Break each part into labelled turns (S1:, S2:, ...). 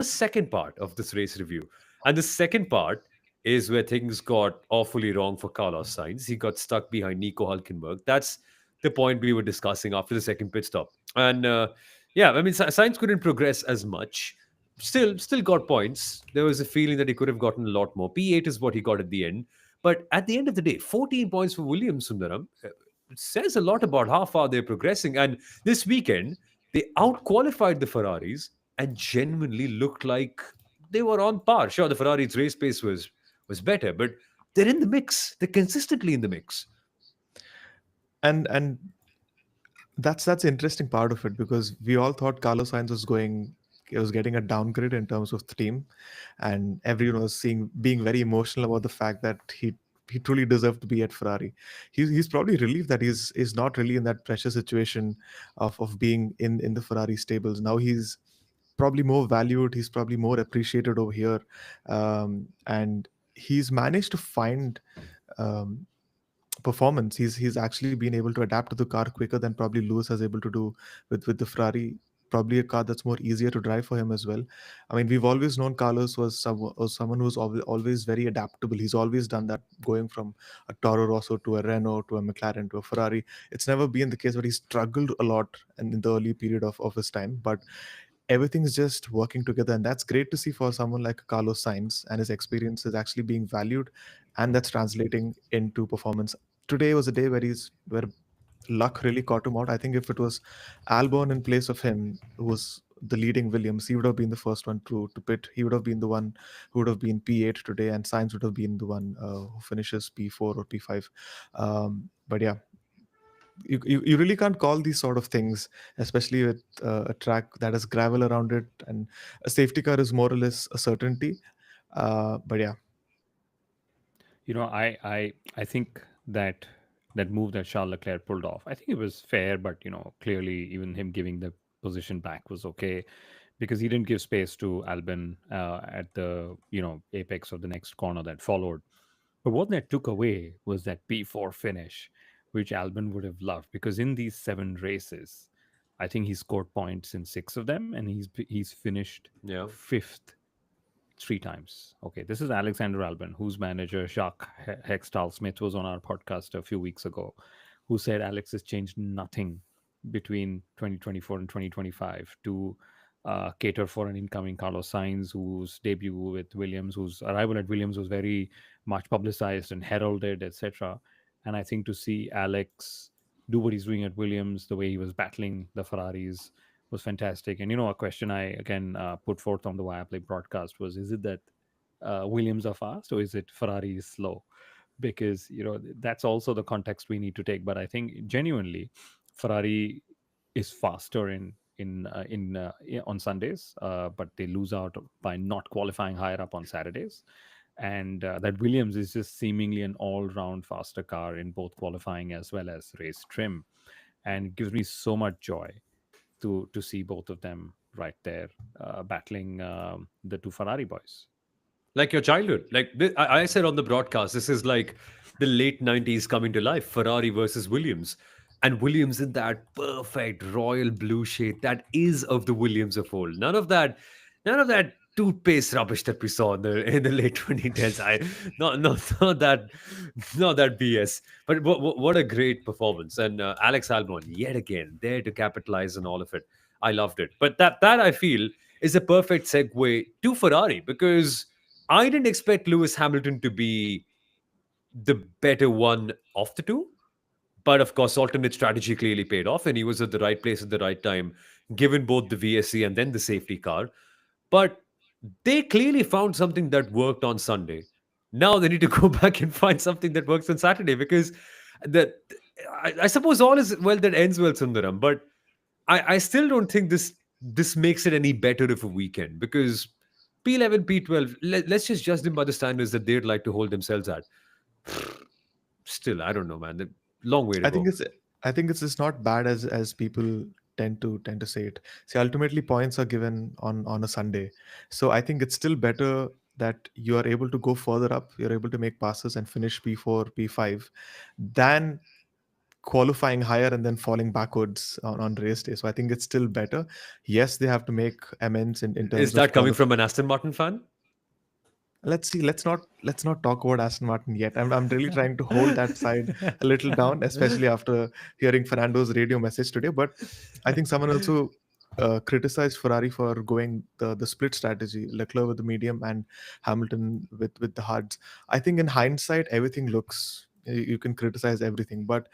S1: second part of this race review. And the second part is where things got awfully wrong for Carlos Sainz. He got stuck behind Nico Hulkenberg. That's the point we were discussing after the second pit stop. And yeah, I mean, Sainz couldn't progress as much. Still got points. There was a feeling that he could have gotten a lot more. P8 is what he got at the end. But at the end of the day, 14 points for Williams, Sundaram. It says a lot about how far they're progressing. And this weekend, they out-qualified the Ferraris and genuinely looked like they were on par. Sure, the Ferrari's race pace was better, but they're in the mix. They're consistently in the mix.
S2: And that's the interesting part of it, because we all thought Carlos Sainz was getting a downgrade in terms of the team, and everyone was being very emotional about the fact that he truly deserved to be at Ferrari. He's probably relieved that he's not really in that pressure situation of being in the Ferrari stables. Now he's probably more valued, he's probably more appreciated over here, and he's managed to find um, performance. He's actually been able to adapt to the car quicker than probably Lewis is able to do with the Ferrari. Probably a car that's more easier to drive for him as well. I mean, we've always known Carlos was someone who's always very adaptable. He's always done that, going from a Toro Rosso to a Renault to a McLaren to a Ferrari. It's never been the case where he struggled a lot in the early period of his time, but everything's just working together, and that's great to see for someone like Carlos Sainz, and his experience is actually being valued, and that's translating into performance. Today was a day where luck really caught him out. I think if it was Albon in place of him, who was the leading Williams, he would have been the first one to pit. He would have been the one who would have been P8 today, and Sainz would have been the one who finishes P4 or P5. But yeah, you really can't call these sort of things, especially with a track that has gravel around it, and a safety car is more or less a certainty. But yeah.
S3: I think that move that Charles Leclerc pulled off, I think it was fair, but clearly even him giving the position back was okay, because he didn't give space to Albon at the apex of the next corner that followed. But what that took away was that P4 finish, which Albon would have loved, because in these 7 races, I think he scored points in 6 of them, and he's finished
S1: Yeah.
S3: fifth 3 times. Okay, this is Alexander Albon, whose manager Jacques Hextall Smith was on our podcast a few weeks ago, who said Alex has changed nothing between 2024 and 2025 to cater for an incoming Carlos Sainz, whose debut with Williams, whose arrival at Williams was very much publicized and heralded, etc. And I think to see Alex do what he's doing at Williams, the way he was battling the Ferraris, was fantastic. And a question I again put forth on the Viaplay broadcast was: is it that Williams are fast, or is it Ferrari is slow? Because that's also the context we need to take. But I think genuinely, Ferrari is faster on Sundays, but they lose out by not qualifying higher up on Saturdays. And that Williams is just seemingly an all-round faster car in both qualifying as well as race trim, and it gives me so much joy to see both of them right there battling the two Ferrari boys.
S1: Like your childhood. Like I said on the broadcast, this is like the late 90s coming to life. Ferrari versus Williams. And Williams in that perfect royal blue shade that is of the Williams of old. None of that toothpaste rubbish that we saw in the late 2010s. Not that BS. But what a great performance. And Alex Albon, yet again, there to capitalize on all of it. I loved it. But that I feel is a perfect segue to Ferrari, because I didn't expect Lewis Hamilton to be the better one of the two. But of course, alternate strategy clearly paid off, and he was at the right place at the right time, given both the VSC and then the safety car. But they clearly found something that worked on Sunday. Now they need to go back and find something that works on Saturday, because that I suppose all is well that ends well, Sundaram. But I still don't think this makes it any better of a weekend, because P11, P12, let's just judge them by the standards that they'd like to hold themselves at. Still, I don't know, man. Long way to
S2: I think
S1: go.
S2: it's I think it's just not bad as people tend to say it. See, ultimately points are given on a Sunday, so I think it's still better that you are able to go further up, you're able to make passes and finish P4, P5, than qualifying higher and then falling backwards on race day. So I think it's still better. Yes, they have to make amends in
S1: Is
S2: terms of
S1: that coming
S2: qualifying.
S1: from an Aston Martin fan?
S2: Let's see. Let's not talk about Aston Martin yet. I'm really trying to hold that side a little down, especially after hearing Fernando's radio message today. But I think someone also criticized Ferrari for going the split strategy, Leclerc with the medium and Hamilton with the hards. I think in hindsight, everything looks, you can criticize everything, but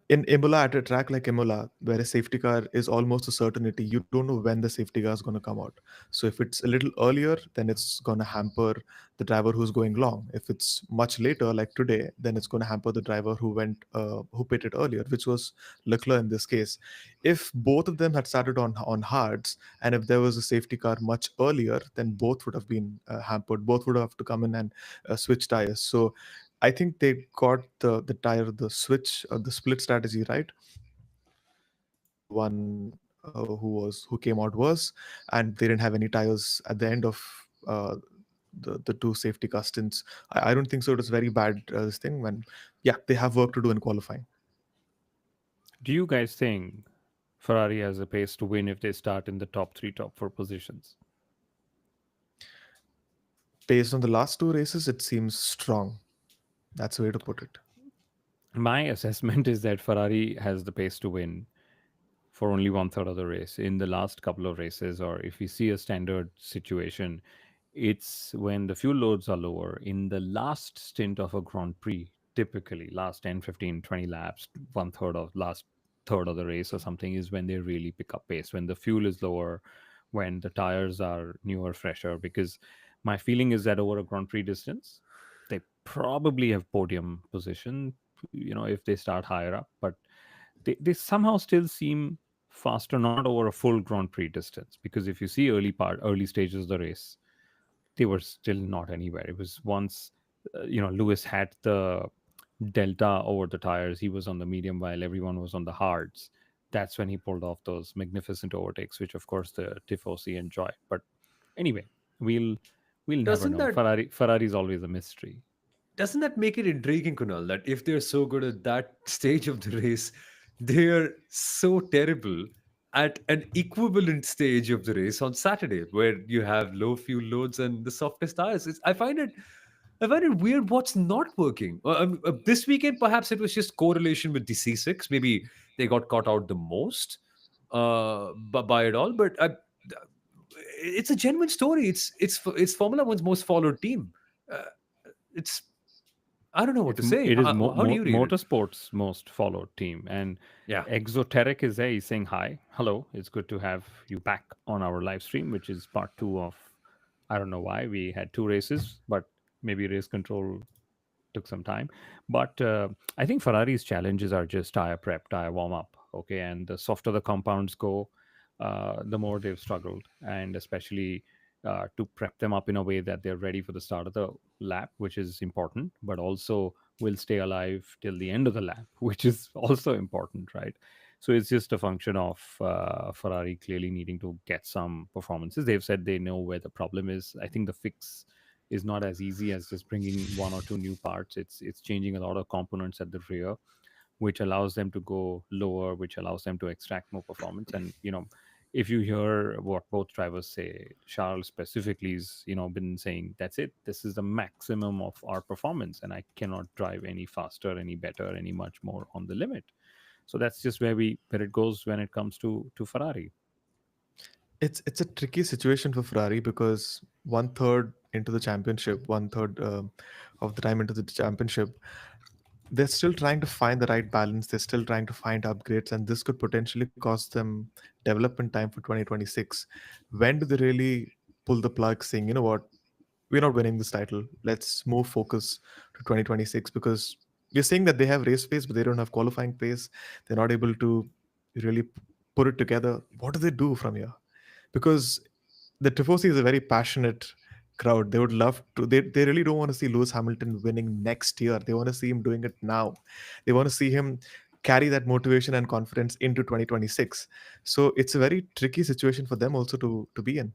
S2: in Imola, at a track like Imola, where a safety car is almost a certainty, you don't know when the safety car is going to come out. So if it's a little earlier, then it's going to hamper the driver who's going long. If it's much later, like today, then it's going to hamper the driver who pitted earlier, which was Leclerc in this case. If both of them had started on hards, and if there was a safety car much earlier, then both would have been hampered. Both would have to come in and switch tires. So I think they got the tire, the switch, the split strategy right. The one who came out worse, and they didn't have any tires at the end of uh, the two safety car stints. I don't think so. It was very bad this thing. When yeah, they have work to do in qualifying.
S3: Do you guys think Ferrari has a pace to win if they start in the top three, top four positions?
S2: Based on the last two races, it seems strong. That's the way to put it.
S3: My assessment is that Ferrari has the pace to win for only one third of the race. In the last couple of races, or if we see a standard situation, it's when the fuel loads are lower in the last stint of a Grand Prix, typically last 10, 15, 20 laps, one third of last third of the race or something, is when they really pick up pace, when the fuel is lower, when the tires are newer, fresher. Because my feeling is that over a Grand Prix distance, they probably have podium position, if they start higher up, but they somehow still seem faster, not over a full Grand Prix distance. Because if you see early stages of the race, they were still not anywhere. It was once, Lewis had the delta over the tires. He was on the medium while everyone was on the hards. That's when he pulled off those magnificent overtakes, which of course the Tifosi enjoy. But anyway, we'll never
S1: Doesn't
S3: know.
S1: that
S3: Ferrari's always a mystery.
S1: doesn't that make it intriguing, Kunal, that if they're so good at that stage of the race, they're so terrible at an equivalent stage of the race on Saturday, where you have low fuel loads and the softest tires? I find it weird what's not working. This weekend, perhaps it was just correlation with the C6. Maybe they got caught out the most by it all. But it's a genuine story. It's Formula One's most followed team. Uh, it's I don't know what to say.
S3: It is
S1: How do you read it?
S3: motorsports most followed team. And
S1: Yeah.
S3: Exoteric is there. He's saying hi, hello. It's good to have you back on our live stream, which is part two of, I don't know why we had two races, but maybe race control took some time. But I think Ferrari's challenges are just tire prep, tire warm up. Okay, and the softer the compounds go, the more they've struggled, and especially to prep them up in a way that they're ready for the start of the lap, which is important, but also will stay alive till the end of the lap, which is also important, right? So it's just a function of Ferrari clearly needing to get some performances. They've said they know where the problem is. I think the fix is not as easy as just bringing one or two new parts. It's changing a lot of components at the rear, which allows them to go lower, which allows them to extract more performance. And if you hear what both drivers say, Charles specifically is been saying, that's it, this is the maximum of our performance, and I cannot drive any faster, any better, any much more on the limit. So that's just where it goes when it comes to Ferrari.
S2: It's a tricky situation for Ferrari because one third into the championship, one third of the time into the championship, they're still trying to find the right balance. They're still trying to find upgrades, and this could potentially cost them development time for 2026. When do they really pull the plug, saying, you know what, we're not winning this title. Let's move focus to 2026, because we're saying that they have race pace, but they don't have qualifying pace. They're not able to really put it together. What do they do from here? Because the Tifosi is a very passionate crowd. They would love to, they really don't want to see Lewis Hamilton winning next year. They want to see him doing it now. They want to see him carry that motivation and confidence into 2026. So it's a very tricky situation for them also to be in.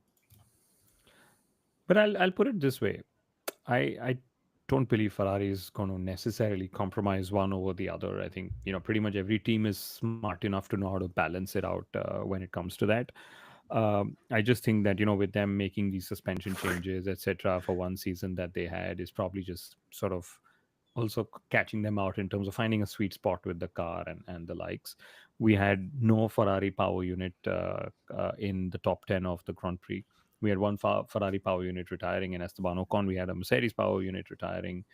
S3: But I'll put it this way. I don't believe Ferrari is going to necessarily compromise one over the other. I think, pretty much every team is smart enough to know how to balance it out when it comes to that. I just think that, with them making these suspension changes, etc., for one season that they had is probably just sort of also catching them out in terms of finding a sweet spot with the car and the likes. We had no Ferrari power unit in the top 10 of the Grand Prix. We had one Ferrari power unit retiring in Esteban Ocon. We had a Mercedes power unit retiring.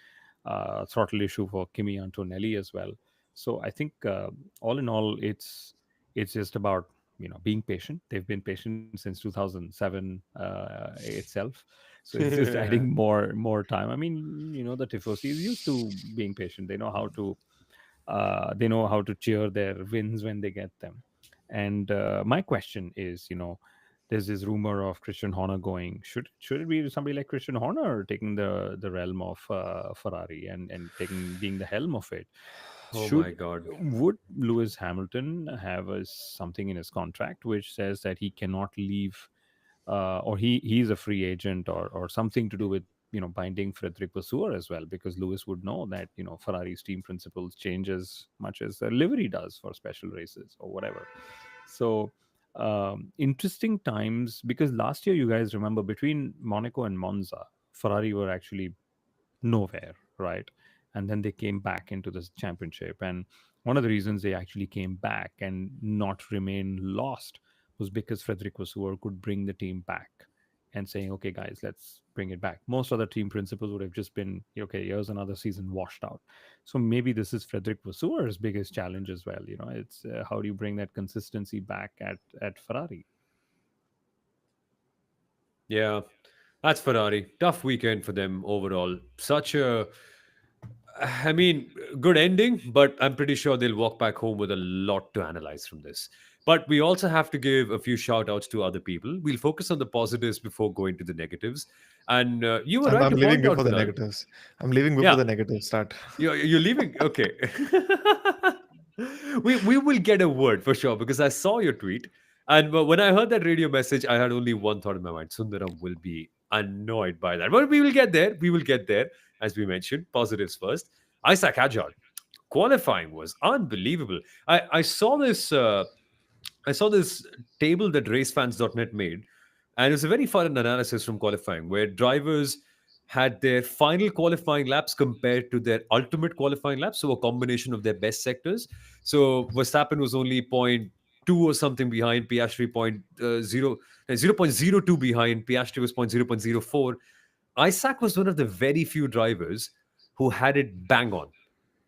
S3: Throttle issue for Kimi Antonelli as well. So I think all in all, it's just about being patient. They've been patient since 2007 itself, so it's just adding
S1: Yeah.
S3: more time. I mean, the tifosi is used to being patient. They know how to cheer their wins when they get them. And my question is, there's this rumor of Christian Horner going. Should it be somebody like Christian Horner taking the realm of Ferrari and taking being the helm of it?
S1: Oh
S3: Should
S1: my God.
S3: Would Lewis Hamilton have something in his contract which says that he cannot leave, or he's a free agent, or something to do with binding Frederick Vasseur as well, because Lewis would know that Ferrari's team principles change as much as the livery does for special races or whatever. So interesting times, because last year, you guys remember, between Monaco and Monza, Ferrari were actually nowhere, right? And then they came back into the championship. And one of the reasons they actually came back and not remain lost was because Frederick Vasseur could bring the team back and saying, okay, guys, let's bring it back. Most other team principals would have just been, okay, here's another season washed out. So maybe this is Frederick Vasseur's biggest challenge as well. It's how do you bring that consistency back at Ferrari?
S1: Yeah, that's Ferrari. Tough weekend for them overall. Such a, I mean, good ending, but I'm pretty sure they'll walk back home with a lot to analyze from this. But we also have to give a few shout outs to other people. We'll focus on the positives before going to the negatives. And you were right
S2: I'm
S1: to
S2: leaving
S1: point out,
S2: before the
S1: Kunal.
S2: negatives. I'm leaving before
S1: Yeah,
S2: the negatives start.
S1: you're leaving. Okay. We will get a word for sure because I saw your tweet. And when I heard that radio message, I had only one thought in my mind: Sundaram will be annoyed by that. But we will get there. We will get there, as we mentioned. Positives first. Isaac Hadjar qualifying was unbelievable. I saw this. I saw this table that racefans.net made, and it was a very fun analysis from qualifying where drivers had their final qualifying laps compared to their ultimate qualifying laps. So a combination of their best sectors. So Verstappen was only point two or something behind, Piastri zero, 0.02 behind, Piastri was 0.04. Isaac was one of the very few drivers who had it bang on.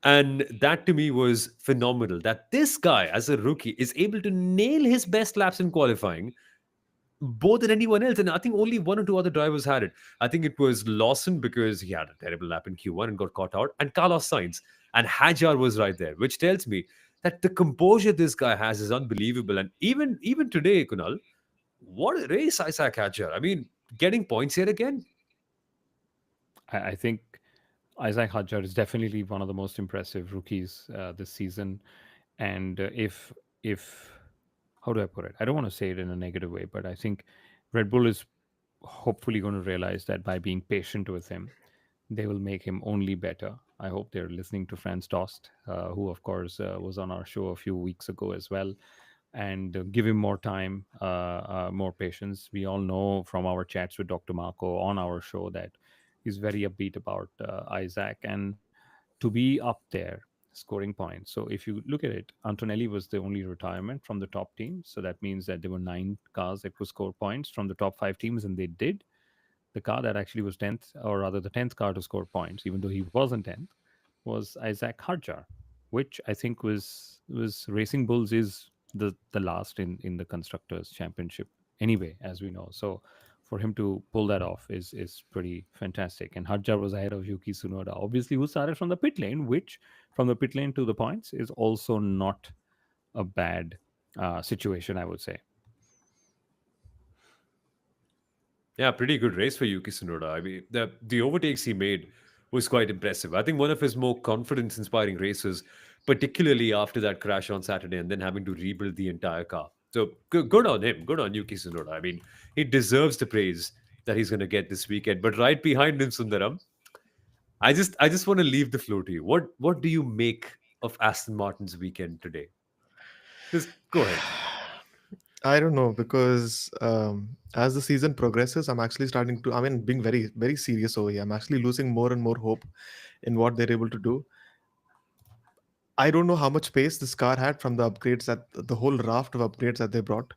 S1: And that to me was phenomenal. That this guy, as a rookie, is able to nail his best laps in qualifying more than anyone else. And I think only one or two other drivers had it. I think it was Lawson because he had a terrible lap in Q1 and got caught out, and Carlos Sainz. And Hajar was right there, which tells me that the composure this guy has is unbelievable. And even today, Kunal, what a race Isaac Hajar. I mean, getting points here again.
S3: I think Isaac Hadjar is definitely one of the most impressive rookies this season. And if how do I put it? I don't want to say it in a negative way, but I think Red Bull is hopefully going to realize that by being patient with him, they will make him only better. I hope they're listening to Franz Dost, who of course was on our show a few weeks ago as well, and give him more time, more patience. We all know from our chats with Dr. Marco on our show that he's very upbeat about Isaac, and to be up there scoring points. So if you look at it, Antonelli was the only retirement from the top team. So that means that there were 9 cars that could score points from the top 5 teams, and they did. The car that actually was 10th, or rather the 10th car to score points, even though he wasn't 10th, was Isaac Hadjar, which I think was Racing Bulls is the last in the constructors championship anyway, as we know. So for him to pull that off is pretty fantastic. And Hadjar was ahead of Yuki Tsunoda, obviously, who started from the pit lane, which from the pit lane to the points is also not a bad situation, I would say.
S1: Yeah, pretty good race for Yuki Tsunoda. I mean, the overtakes he made was quite impressive. I think one of his more confidence-inspiring races, particularly after that crash on Saturday and then having to rebuild the entire car. So good on him. Good on Yuki Tsunoda. I mean, he deserves the praise that he's going to get this weekend. But right behind him, Sundaram, I just want to leave the floor to you. What do you make of Aston Martin's weekend today? Just go ahead.
S2: I don't know because as the season progresses, I'm actually starting to. I mean, being very very serious over here. I'm actually losing more and more hope in what they're able to do. I don't know how much space this car had from the upgrades that the whole raft of upgrades that they brought.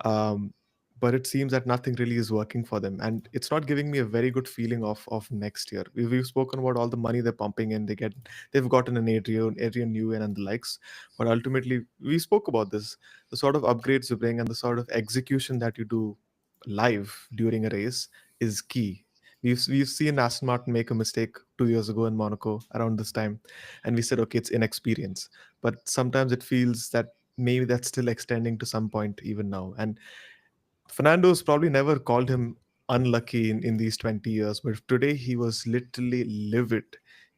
S2: Um, but it seems that nothing really is working for them, and it's not giving me a very good feeling of next year. We've spoken about all the money they're pumping in. They've gotten an Adrian Newey and the likes, but ultimately we spoke about this. The sort of upgrades you bring and the sort of execution that you do live during a race is key. We've seen Aston Martin make a mistake 2 years ago in Monaco around this time, and we said, okay, it's inexperience. But sometimes it feels that maybe that's still extending to some point even now. And Fernando's probably never called him unlucky in these 20 years, but today he was literally livid.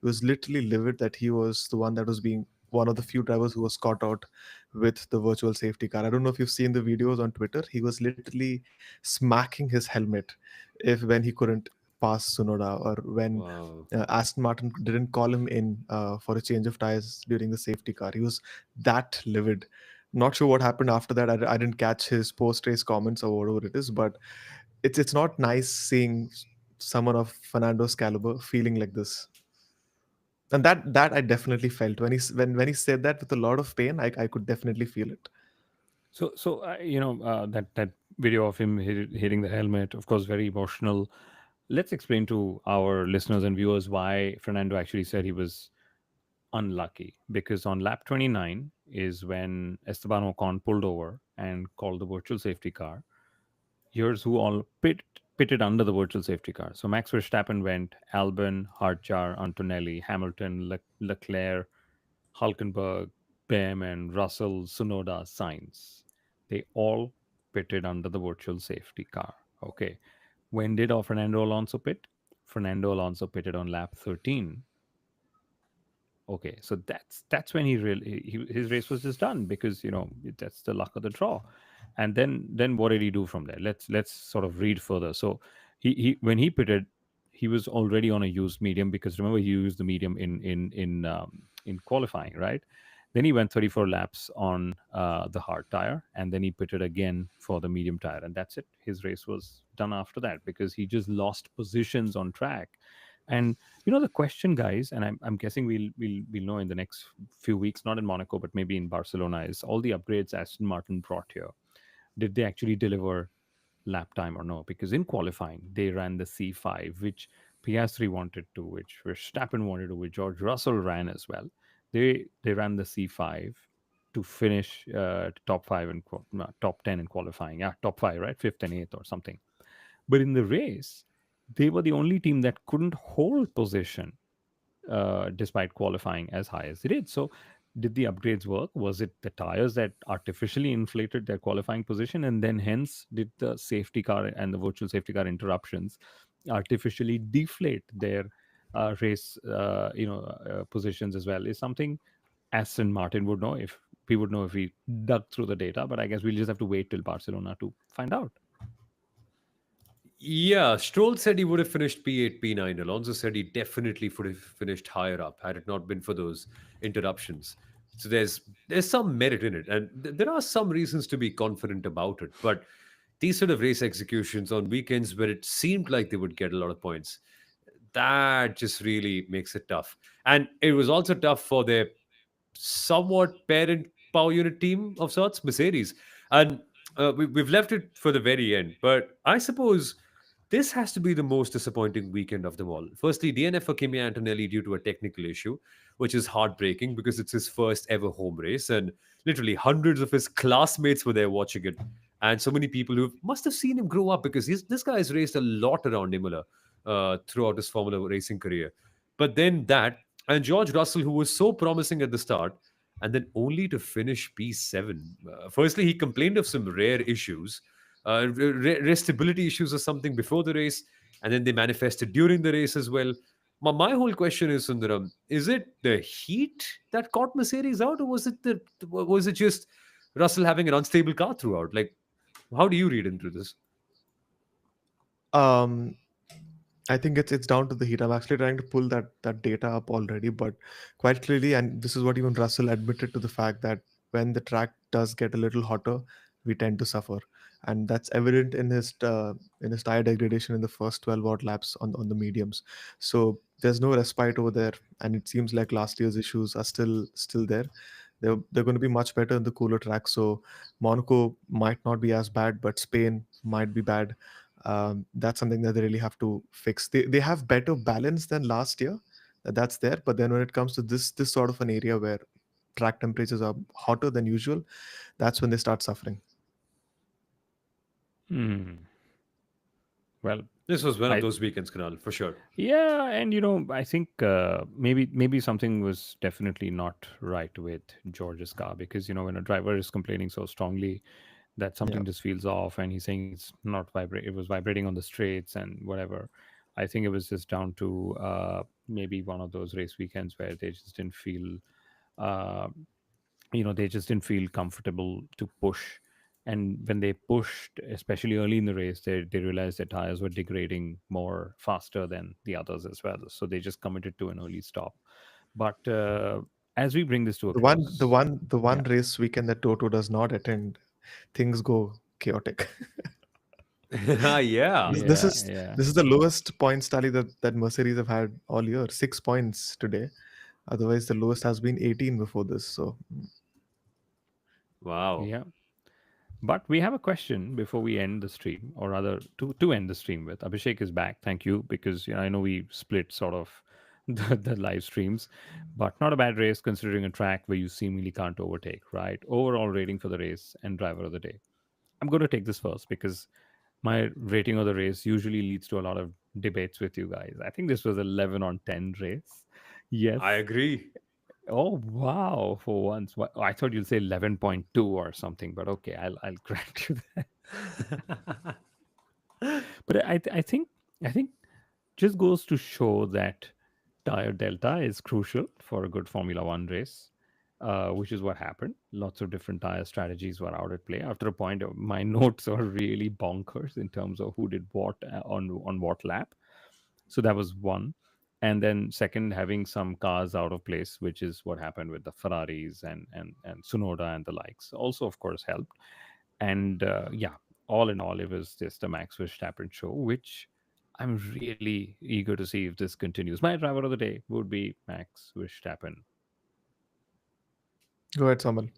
S2: He was literally livid that he was the one that was being one of the few drivers who was caught out with the virtual safety car. I don't know if you've seen the videos on Twitter. He was literally smacking his helmet if when he couldn't pass Sunoda, or when
S1: Wow.
S2: Aston Martin didn't call him in for a change of tires during the safety car. He was that livid. Not sure what happened after that. I didn't catch his post race comments or whatever it is, but it's not nice seeing someone of Fernando's caliber feeling like this. And that I definitely felt when when he said that with a lot of pain. I could definitely feel it.
S3: That video of him hitting the helmet, of course, very emotional. Let's explain to our listeners and viewers why Fernando actually said he was unlucky. Because on lap 29 is when Esteban Ocon pulled over and called the virtual safety car. Here's who all pitted under the virtual safety car. So Max Verstappen went, Albon, Harjar, Antonelli, Hamilton, Leclerc, Hulkenberg, Bem, and Russell, Sunoda, Sainz. They all pitted under the virtual safety car. Okay. When did Fernando Alonso pit? Fernando Alonso pitted on lap 13. Okay, so that's when his race was just done, because that's the luck of the draw. And then what did he do from there? Let's sort of read further. So he when he pitted, he was already on a used medium, because remember, he used the medium in qualifying, right? Then he went 34 laps on the hard tire, and then he pitted again for the medium tire, and that's it. His race was done after that, because he just lost positions on track. And the question, guys, and I'm guessing we'll know in the next few weeks, not in Monaco, but maybe in Barcelona, is all the upgrades Aston Martin brought here. Did they actually deliver lap time or no? Because in qualifying, they ran the C5, which Piastri wanted to, which Verstappen wanted to, which George Russell ran as well. They ran the C5 to finish top five and top 10 in qualifying. Yeah, top five, right? Fifth and eighth or something. But in the race, they were the only team that couldn't hold position despite qualifying as high as they did. So, did the upgrades work? Was it the tires that artificially inflated their qualifying position, and then hence did the safety car and the virtual safety car interruptions artificially deflate their race, positions as well? Is something Aston Martin would know, if we would know if we dug through the data. But I guess we'll just have to wait till Barcelona to find out.
S1: Yeah, Stroll said he would have finished P8, P9. Alonso said he definitely would have finished higher up had it not been for those interruptions. So there's some merit in it, and there are some reasons to be confident about it. But these sort of race executions on weekends where it seemed like they would get a lot of points, that just really makes it tough. And it was also tough for their somewhat parent power unit team of sorts, Mercedes. And we've left it for the very end. But I suppose this has to be the most disappointing weekend of them all. Firstly, DNF for Kimi Antonelli due to a technical issue, which is heartbreaking because it's his first ever home race. And literally hundreds of his classmates were there watching it. And so many people who must have seen him grow up, because this guy has raced a lot around Imola throughout his Formula racing career. But then that, and George Russell, who was so promising at the start, and then only to finish P7. Firstly, he complained of some rare issues, stability issues or something before the race, and then they manifested during the race as well. My whole question is, Sundaram, is it the heat that caught Mercedes out, or was it just Russell having an unstable car throughout? Like, how do you read into this?
S2: Um, I think it's down to the heat. I'm actually trying to pull that data up already, but quite clearly, and this is what even Russell admitted to the fact that when the track does get a little hotter, we tend to suffer, and that's evident in his tire degradation in the first 12 odd laps on the mediums. So there's no respite over there, and it seems like last year's issues are still there. They're going to be much better in the cooler track. So Monaco might not be as bad, but Spain might be bad. That's something that they really have to fix. They have better balance than last year. That's there. But then when it comes to this sort of an area where track temperatures are hotter than usual, that's when they start suffering.
S3: Hmm. Well,
S1: This was one of
S3: I
S1: those weekends, Kunal, for sure.
S3: yeah, and I think maybe something was definitely not right with George's car, because when a driver is complaining so strongly that
S2: Yeah.
S3: something just feels off, and he's saying it's not vibrate, it was vibrating on the straights and whatever. I think it was just down to maybe one of those race weekends where they just didn't feel uh, they just didn't feel comfortable to push. And when they pushed, especially early in the race, they realized their tires were degrading more faster than the others as well, so they just committed to an early stop. But as we bring this to a
S2: The one the
S3: close,
S2: one the one
S3: yeah,
S2: race weekend that Toto does not attend, things go chaotic.
S1: Yeah.
S2: This
S3: yeah,
S2: is
S3: yeah,
S2: this is the lowest points tally that Mercedes have had all year. 6 points today. Otherwise, the lowest has been 18 before this. So
S1: Wow.
S3: yeah. But we have a question before we end the stream, or rather, to end the stream with. Abhishek is back. Thank you, because I know we split sort of the live streams, but not a bad race considering a track where you seemingly can't overtake. Right? Overall rating for the race and driver of the day. I'm going to take this first because my rating of the race usually leads to a lot of debates with you guys. I think this was 11 on 10 race.
S1: I
S3: Yes.
S1: agree.
S3: Oh wow! For once, I thought you'd say 11.2 or something, but okay, I'll grant you that. But I think just goes to show that tire delta is crucial for a good Formula One race, which is what happened. Lots of different tire strategies were out at play. After a point, my notes are really bonkers in terms of who did what on what lap. So that was one. And then second, having some cars out of place, which is what happened with the Ferraris and Sunoda and the likes, also of course helped. And yeah, all in all, it was just a Max Verstappen show, which I'm really eager to see if this continues. My driver of the day would be Max Verstappen.
S2: go ahead, Samal.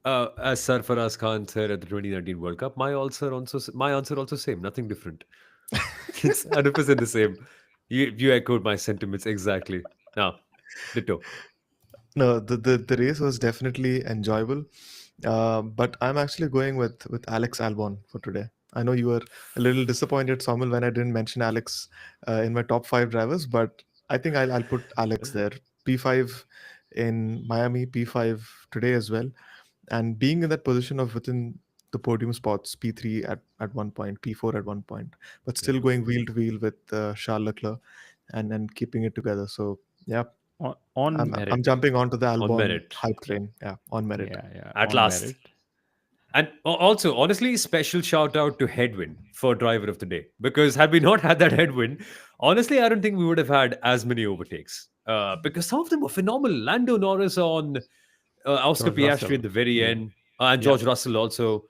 S1: As Sarfaraz Khan said at the 2019 World Cup, my answer also same, nothing different. It's 100% the same. You echoed my sentiments exactly. Now, ditto.
S2: No, the race was definitely enjoyable. But I'm actually going with Alex Albon for today. I know you were a little disappointed, Samuel, when I didn't mention Alex in my top five drivers, but I think I'll put Alex there. P5 in Miami, P5 today as well, and being in that position of within the podium spots, P3 at one point, P4 at one point, but still
S1: Yeah.
S2: going wheel to wheel with Charles Leclerc and keeping it together. So yeah,
S3: On
S2: I'm
S3: merit.
S2: jumping onto the
S1: On
S2: Albon
S1: merit.
S2: hype train. Yeah, on merit.
S3: Yeah, yeah,
S1: At
S3: on
S1: last.
S3: merit.
S1: And also, honestly, special shout out to Headwind for driver of the day. Because had we not had that headwind, honestly, I don't think we would have had as many overtakes. Because some of them were phenomenal. Lando Norris on Oscar
S3: George
S1: Piastri at
S3: Russell.
S1: the very
S3: Yeah.
S1: end, and
S3: Yep.
S1: George Russell also.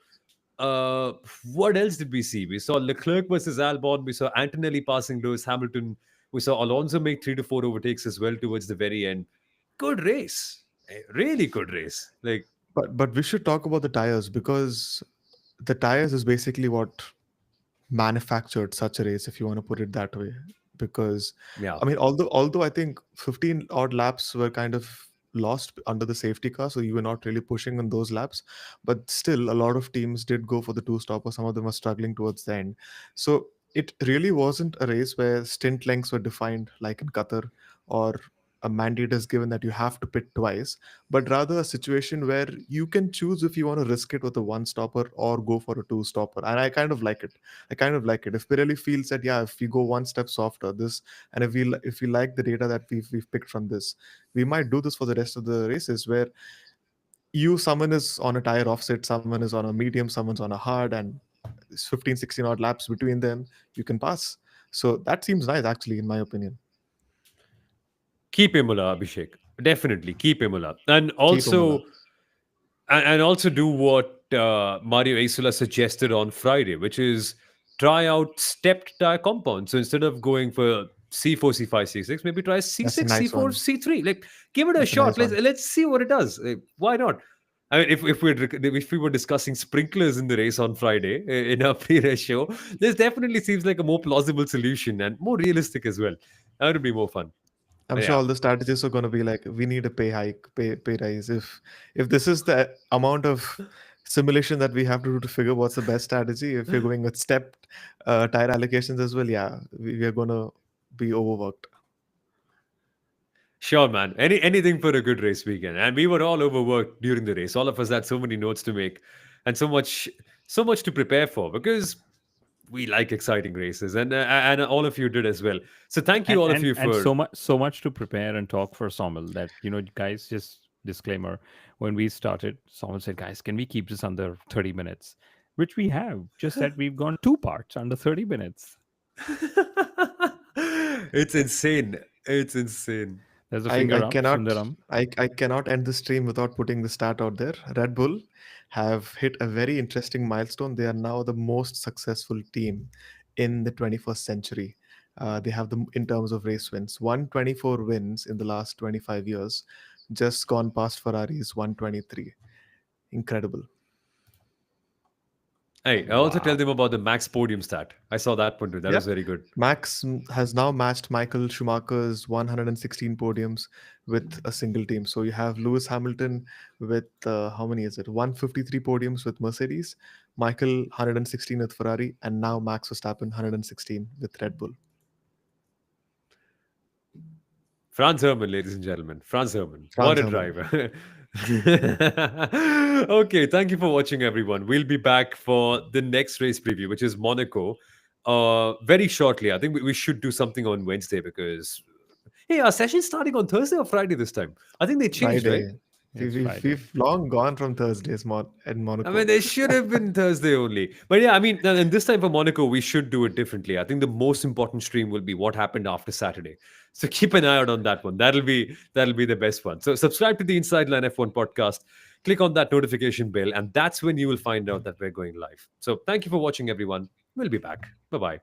S1: Uh, what else did we see? We saw Leclerc versus Albon. We saw Antonelli passing Lewis Hamilton. We saw Alonso make 3 to 4 overtakes as well towards the very end. Good race. A really good race. Like,
S2: But we should talk about the tires because the tires is basically what manufactured such a race, if you want to put it that way. Because
S1: yeah.
S2: I mean, although I think 15 odd laps were kind of lost under the safety car, so you were not really pushing on those laps, but still a lot of teams did go for the two stopper. Some of them were struggling towards the end. So it really wasn't a race where stint lengths were defined like in Qatar, or a mandate is given that you have to pit twice, but rather a situation where you can choose if you want to risk it with a one stopper or go for a two stopper. And I kind of like it. I kind of like it. If Pirelli feels that, yeah, if we go one step softer, this, and if we like the data that we've picked from this, we might do this for the rest of the races where someone is on a tire offset, someone is on a medium, someone's on a hard, and it's 15, 16 odd laps between them, you can pass. So that seems nice, actually, in my opinion.
S1: Keep Imola, Abhishek. Definitely keep Imola. And
S2: Keep Imola.
S1: also and also do what Mario Isola suggested on Friday, which is try out stepped tire compounds. So instead of going for C4, C5, C6, maybe try
S2: That's a
S1: C6,
S2: nice
S1: C4,
S2: one.
S1: C3. Like, give it a
S2: That's a
S1: shot.
S2: nice
S1: Let's
S2: one.
S1: let's see what it does. Why not? I mean, if we were discussing sprinklers in the race on Friday in our pre-race show, this definitely seems like a more plausible solution and more realistic as well. That would be more fun.
S2: I'm
S1: But
S2: sure
S1: yeah,
S2: all the strategists are going to be like, we need a pay hike, pay rise. If this is the amount of simulation that we have to do to figure what's the best strategy, if you're going with stepped tire allocations as well, yeah, we are going to be overworked.
S1: sure, man. Anything for a good race weekend. And we were all overworked during the race. All of us had so many notes to make and so much to prepare for because we like exciting races, and all of you did as well. So thank you
S3: and
S1: all of
S3: and
S1: you
S3: and
S1: for.
S3: so much to prepare and talk for Somel that guys, just disclaimer, when we started, Somel said, guys, can we keep this under 30 minutes, which we have, just that we've gone two parts under 30 minutes.
S1: It's insane. It's insane.
S3: There's a
S2: I
S3: finger up,
S2: cannot
S3: Sundaram.
S2: I cannot end the stream without putting the stat out there. Red Bull have hit a very interesting milestone. They are now the most successful team in the 21st century. They have them in terms of race wins. 124 wins in the last 25 years, just gone past Ferrari's 123. Incredible.
S1: Hey, I also tell
S3: Wow.
S1: them about the max podium stat. I saw that one too. That was
S2: Yep.
S1: very good.
S2: Max has now matched Michael Schumacher's 116 podiums with a single team. So you have Lewis Hamilton with how many is it? 153 podiums with Mercedes, Michael 116 with Ferrari, and now Max Verstappen 116 with Red Bull.
S1: Franz Hermann, ladies and gentlemen. Franz Hermann. What
S2: Franz
S1: a
S2: Hermann.
S1: driver. Okay, thank you for watching, everyone. We'll be back for the next race preview, which is Monaco, very shortly. I think we should do something on Wednesday because, hey, our session's starting on Thursday or Friday this time. I think they changed, right?
S2: Friday.
S3: It's Friday.
S2: We've long gone from Thursdays in
S1: I mean,
S2: Monaco.
S1: they should have been Thursday only. But yeah, I mean, and this time for Monaco, we should do it differently. I think the most important stream will be what happened after Saturday. So keep an eye out on that one. That'll be the best one. So subscribe to the Inside Line F1 podcast. Click on that notification bell, and that's when you will find out that we're going live. So thank you for watching, everyone. We'll be back. Bye bye.